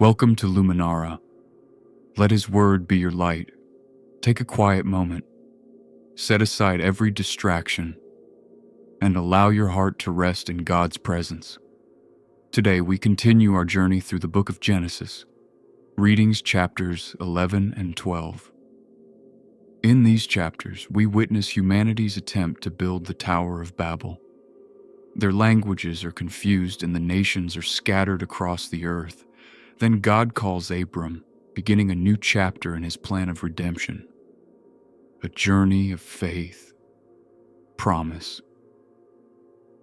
Welcome to Lumenara. Let His Word be your light. Take a quiet moment. Set aside every distraction and allow your heart to rest in God's presence. Today we continue our journey through the book of Genesis, readings chapters 11 and 12. In these chapters, we witness humanity's attempt to build the Tower of Babel. Their languages are confused and the nations are scattered across the earth. Then God calls Abram, beginning a new chapter in his plan of redemption. A journey of faith, promise,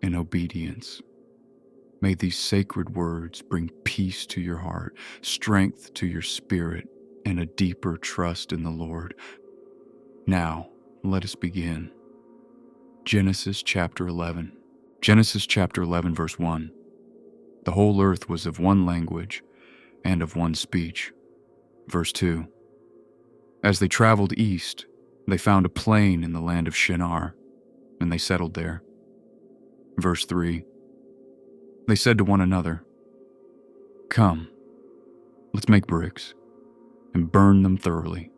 and obedience. May these sacred words bring peace to your heart, strength to your spirit, and a deeper trust in the Lord. Now, let us begin. Genesis chapter 11. Genesis chapter 11, verse 1. The whole earth was of one language and of one speech. Verse 2. As they traveled east, they found a plain in the land of Shinar, and they settled there. Verse 3. They said to one another, "Come, let's make bricks and burn them thoroughly."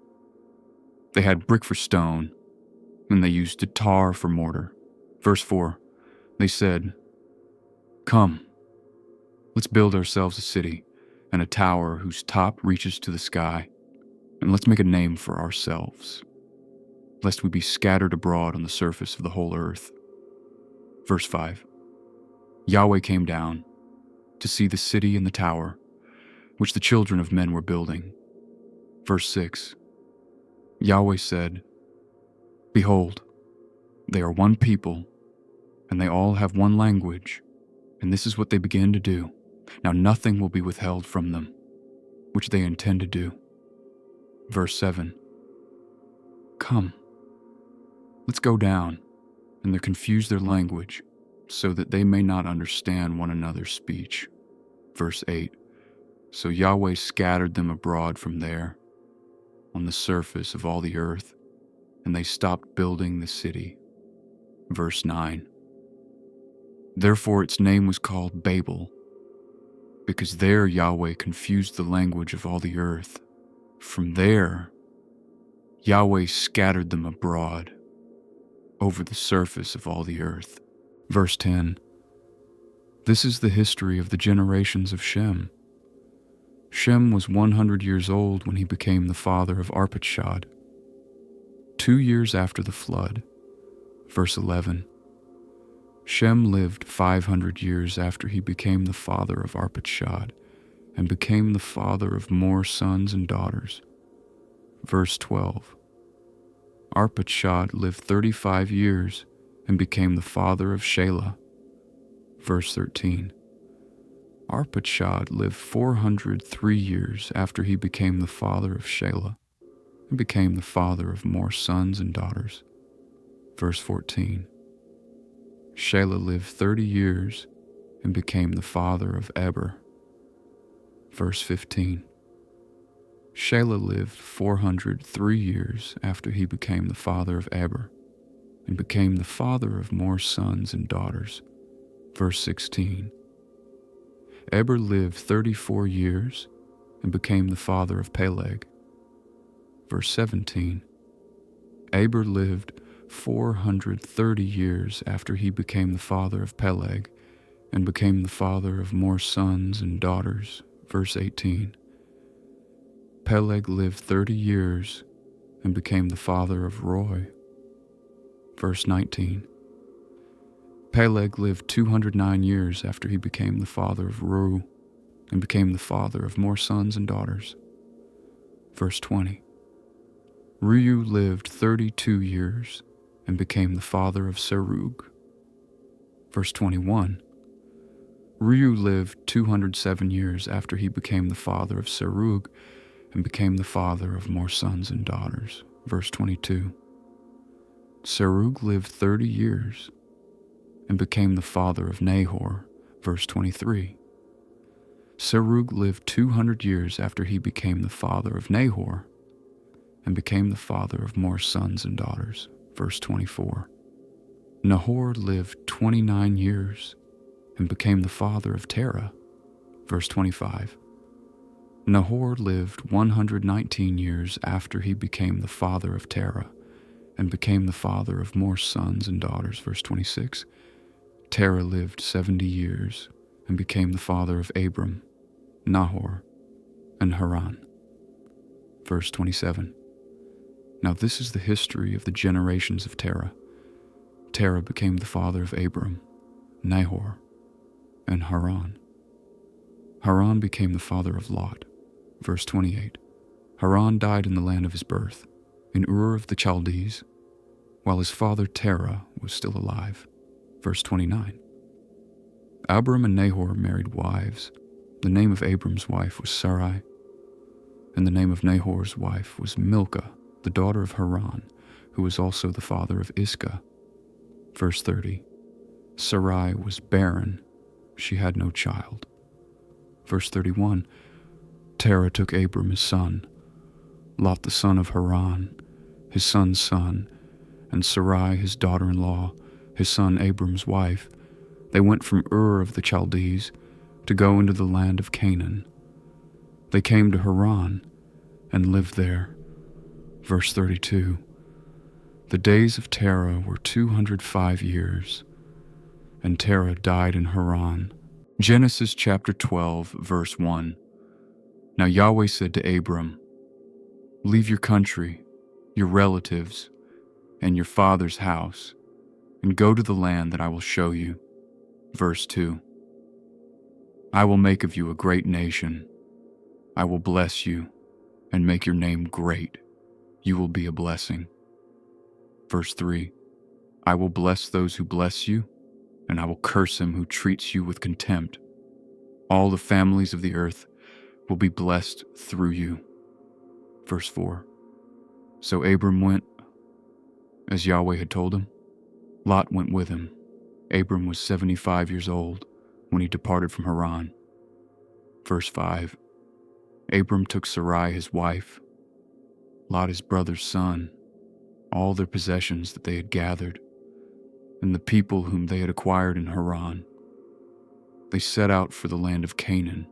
They had brick for stone, and they used tar for mortar. Verse 4. They said, "Come, let's build ourselves a city and a tower whose top reaches to the sky, and let's make a name for ourselves, lest we be scattered abroad on the surface of the whole earth." Verse 5. Yahweh came down to see the city and the tower, which the children of men were building. Verse 6. Yahweh said, "Behold, they are one people, and they all have one language, and this is what they begin to do. Now nothing will be withheld from them, which they intend to do." Verse 7. "Come, let's go down, and they confuse their language, so that they may not understand one another's speech." Verse 8. So Yahweh scattered them abroad from there, on the surface of all the earth, and they stopped building the city. Verse 9. Therefore its name was called Babel, because there Yahweh confused the language of all the earth. From there, Yahweh scattered them abroad over the surface of all the earth. Verse 10. This is the history of the generations of Shem. Shem was 100 years old when he became the father of Arpachshad. 2 years after the flood. Verse 11. Shem lived 500 years after he became the father of Arpachshad, and became the father of more sons and daughters. Verse 12. Arpachshad lived 35 years and became the father of Shelah. Verse 13. Arpachshad lived 403 years after he became the father of Shelah, and became the father of more sons and daughters. Verse 14. Shelah lived 30 years and became the father of Eber. Verse 15. Shelah lived 403 years after he became the father of Eber, and became the father of more sons and daughters. Verse 16. Eber lived 34 years and became the father of Peleg. Verse 17. Eber lived 430 years after he became the father of Peleg, and became the father of more sons and daughters. Verse 18. Peleg lived 30 years and became the father of Roy. Verse 19. Peleg lived 209 years after he became the father of Reu, and became the father of more sons and daughters. Verse 20. Reu lived 32 years and became the father of Serug. Verse 21. Reu lived 207 years after he became the father of Serug, and became the father of more sons and daughters. Verse 22. Serug lived 30 years and became the father of Nahor. Verse 23. Serug lived 200 years after he became the father of Nahor, and became the father of more sons and daughters. Verse 24. Nahor lived 29 years and became the father of Terah. Verse 25. Nahor lived 119 years after he became the father of Terah, and became the father of more sons and daughters. Verse 26. Terah lived 70 years, and became the father of Abram, Nahor, and Haran. Verse 27. Now this is the history of the generations of Terah. Terah became the father of Abram, Nahor, and Haran. Haran became the father of Lot. Verse 28. Haran died in the land of his birth, in Ur of the Chaldees, while his father Terah was still alive. Verse 29. Abram and Nahor married wives. The name of Abram's wife was Sarai, and the name of Nahor's wife was Milcah, the daughter of Haran, who was also the father of Iscah. Verse 30. Sarai was barren. She had no child. Verse 31. Terah took Abram his son, Lot the son of Haran, his son's son, and Sarai his daughter-in-law, his son Abram's wife. They went from Ur of the Chaldees to go into the land of Canaan. They came to Haran and lived there. Verse 32. The days of Terah were 205 years, and Terah died in Haran. Genesis chapter 12, verse 1. Now Yahweh said to Abram, "Leave your country, your relatives, and your father's house, and go to the land that I will show you." Verse 2. I will make of you a great nation. I will bless you and make your name great. You will be a blessing. Verse 3. I will bless those who bless you, and I will curse him who treats you with contempt. All the families of the earth will be blessed through you. Verse 4. So Abram went as Yahweh had told him. Lot went with him. Abram was 75 years old when he departed from Haran. Verse 5. Abram took Sarai his wife, Lot his brother's son, all their possessions that they had gathered, and the people whom they had acquired in Haran. They set out for the land of Canaan,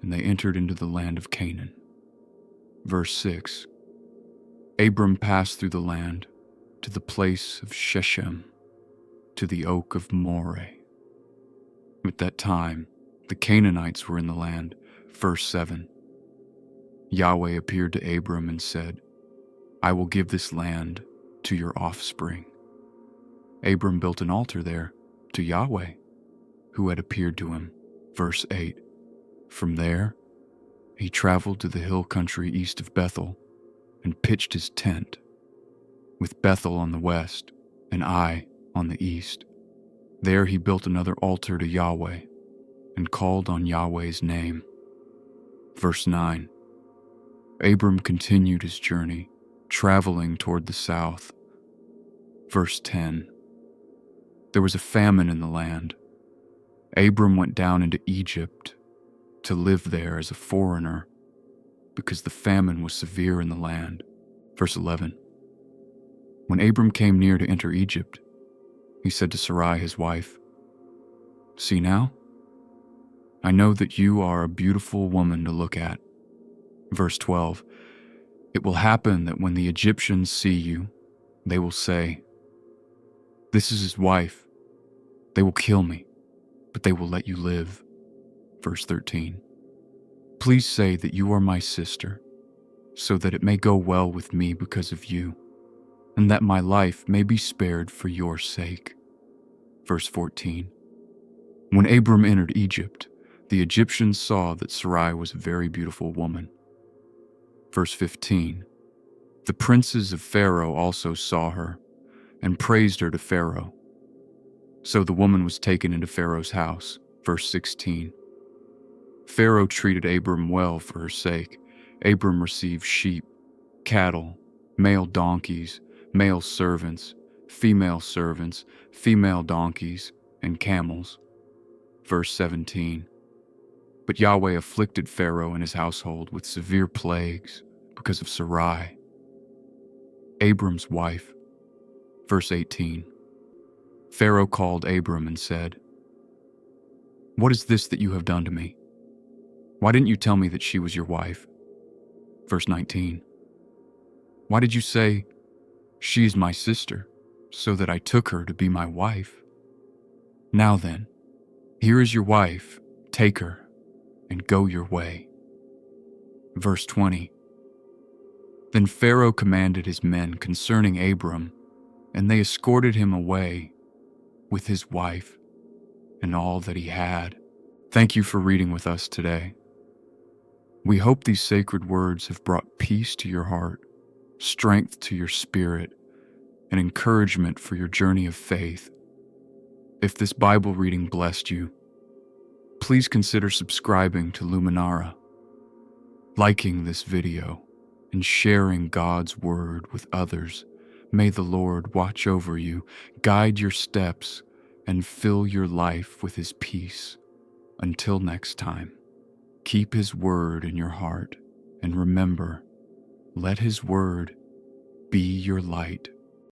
and they entered into the land of Canaan. Verse 6. Abram passed through the land to the place of Shechem, to the oak of Moreh. At that time, the Canaanites were in the land. Verse 7. Yahweh appeared to Abram and said, I will give this land to your offspring. Abram built an altar there to Yahweh, who had appeared to him. Verse 8. From there, he traveled to the hill country east of Bethel and pitched his tent, with Bethel on the west and Ai on the east. There he built another altar to Yahweh and called on Yahweh's name. Verse 9. Abram continued his journey, traveling toward the south. Verse 10. There was a famine in the land. Abram went down into Egypt to live there as a foreigner because the famine was severe in the land. Verse 11. When Abram came near to enter Egypt, he said to Sarai his wife, See now, I know that you are a beautiful woman to look at. Verse 12. It will happen that when the Egyptians see you, they will say, This is his wife. They will kill me, but they will let you live. Verse 13. Please say that you are my sister, so that it may go well with me because of you, and that my life may be spared for your sake. Verse 14. When Abram entered Egypt, the Egyptians saw that Sarai was a very beautiful woman. Verse 15. The princes of Pharaoh also saw her, and praised her to Pharaoh. So the woman was taken into Pharaoh's house. Verse 16. Pharaoh treated Abram well for her sake. Abram received sheep, cattle, male donkeys, male servants, female donkeys, and camels. Verse 17. But Yahweh afflicted Pharaoh and his household with severe plagues because of Sarai, Abram's wife. Verse 18. Pharaoh called Abram and said, What is this that you have done to me? Why didn't you tell me that she was your wife? Verse 19. Why did you say, she is my sister, so that I took her to be my wife? Now then, here is your wife, take her, and go your way. Verse 20. Then Pharaoh commanded his men concerning Abram, and they escorted him away with his wife and all that he had. Thank you for reading with us today. We hope these sacred words have brought peace to your heart, strength to your spirit, and encouragement for your journey of faith. If this Bible reading blessed you, please consider subscribing to Lumenara, liking this video, and sharing God's Word with others. May the Lord watch over you, guide your steps, and fill your life with His peace. Until next time, keep His Word in your heart, and remember, let His Word be your light.